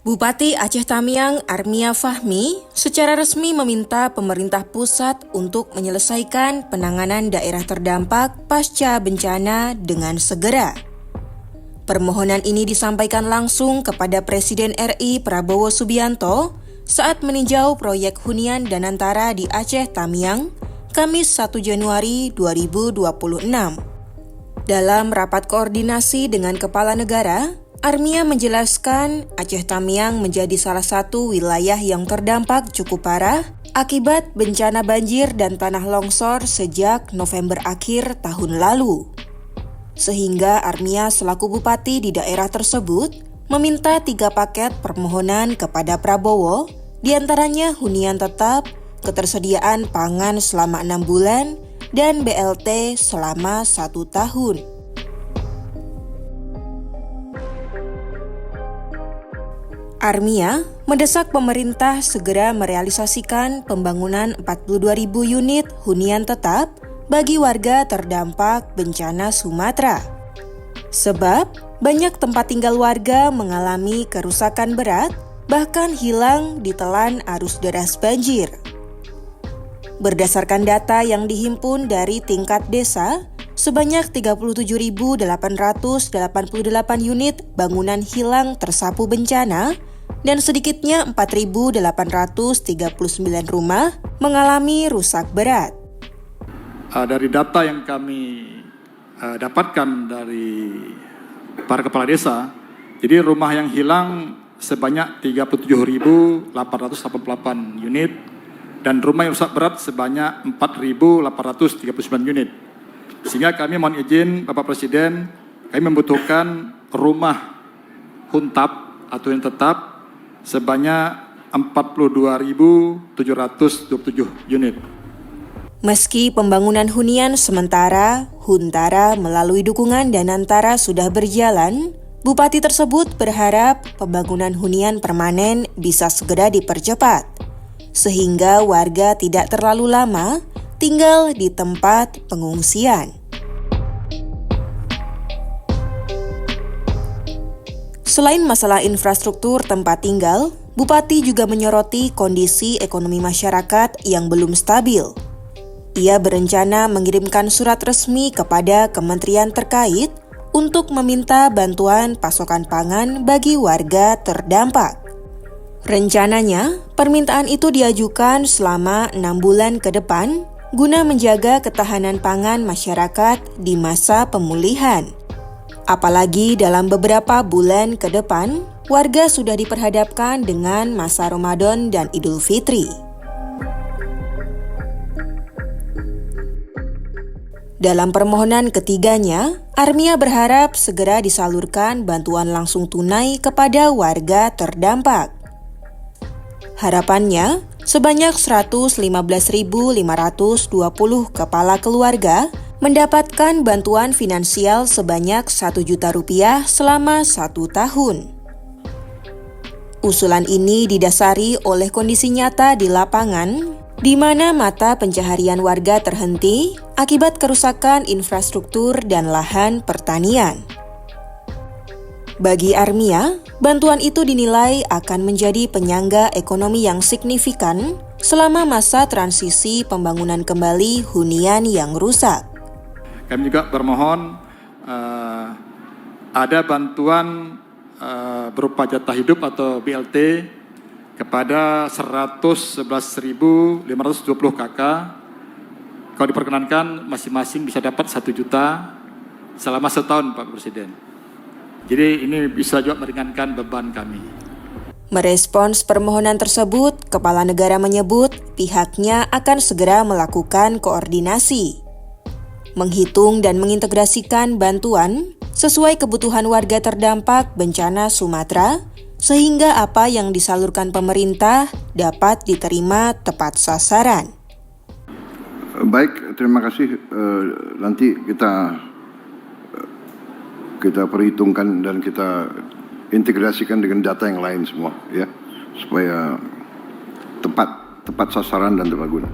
Bupati Aceh Tamiang Armia Fahmi secara resmi meminta pemerintah pusat untuk menyelesaikan penanganan daerah terdampak pasca bencana dengan segera. Permohonan ini disampaikan langsung kepada Presiden RI Prabowo Subianto saat meninjau proyek hunian Danantara di Aceh Tamiang, Kamis 1 Januari 2026. Dalam rapat koordinasi dengan Kepala Negara, Armia menjelaskan Aceh Tamiang menjadi salah satu wilayah yang terdampak cukup parah akibat bencana banjir dan tanah longsor sejak November akhir tahun lalu. Sehingga Armia selaku bupati di daerah tersebut meminta 3 paket permohonan kepada Prabowo, diantaranya hunian tetap, ketersediaan pangan selama 6 bulan, dan BLT selama 1 tahun. Armia mendesak pemerintah segera merealisasikan pembangunan 42.000 unit hunian tetap bagi warga terdampak bencana Sumatera. Sebab banyak tempat tinggal warga mengalami kerusakan berat, bahkan hilang ditelan arus deras banjir. Berdasarkan data yang dihimpun dari tingkat desa, sebanyak 37.888 unit bangunan hilang tersapu bencana dan sedikitnya 4.839 rumah mengalami rusak berat. Dari data yang kami dapatkan dari para kepala desa, jadi rumah yang hilang sebanyak 37.888 unit dan rumah yang rusak berat sebanyak 4.839 unit. Sehingga kami mohon izin Bapak Presiden, kami membutuhkan rumah huntap atau yang tetap sebanyak 42.727 unit. Meski pembangunan hunian sementara, Huntara melalui dukungan Danantara sudah berjalan, Bupati tersebut berharap pembangunan hunian permanen bisa segera dipercepat, sehingga warga tidak terlalu lama tinggal di tempat pengungsian. Selain masalah infrastruktur tempat tinggal, Bupati juga menyoroti kondisi ekonomi masyarakat yang belum stabil. Ia berencana mengirimkan surat resmi kepada kementerian terkait untuk meminta bantuan pasokan pangan bagi warga terdampak. Rencananya, permintaan itu diajukan selama 6 bulan ke depan guna menjaga ketahanan pangan masyarakat di masa pemulihan. Apalagi dalam beberapa bulan ke depan, warga sudah diperhadapkan dengan masa Ramadan dan Idul Fitri. Dalam permohonan ketiganya, Armia berharap segera disalurkan bantuan langsung tunai kepada warga terdampak. Harapannya, sebanyak 115.520 kepala keluarga mendapatkan bantuan finansial sebanyak Rp1 juta selama 1 tahun. Usulan ini didasari oleh kondisi nyata di lapangan, di mana mata pencaharian warga terhenti akibat kerusakan infrastruktur dan lahan pertanian. Bagi Armia, bantuan itu dinilai akan menjadi penyangga ekonomi yang signifikan selama masa transisi pembangunan kembali hunian yang rusak. Kami juga bermohon ada bantuan berupa jatah hidup atau BLT kepada 111.520 KK. Kalau diperkenankan masing-masing bisa dapat 1 juta selama setahun Pak Presiden. Jadi ini bisa juga meringankan beban kami. Merespons permohonan tersebut, Kepala Negara menyebut pihaknya akan segera melakukan koordinasi, menghitung dan mengintegrasikan bantuan sesuai kebutuhan warga terdampak bencana Sumatera, sehingga apa yang disalurkan pemerintah dapat diterima tepat sasaran. Baik, terima kasih. Nanti kita perhitungkan dan kita integrasikan dengan data yang lain semua, ya, supaya tepat sasaran dan tepat guna.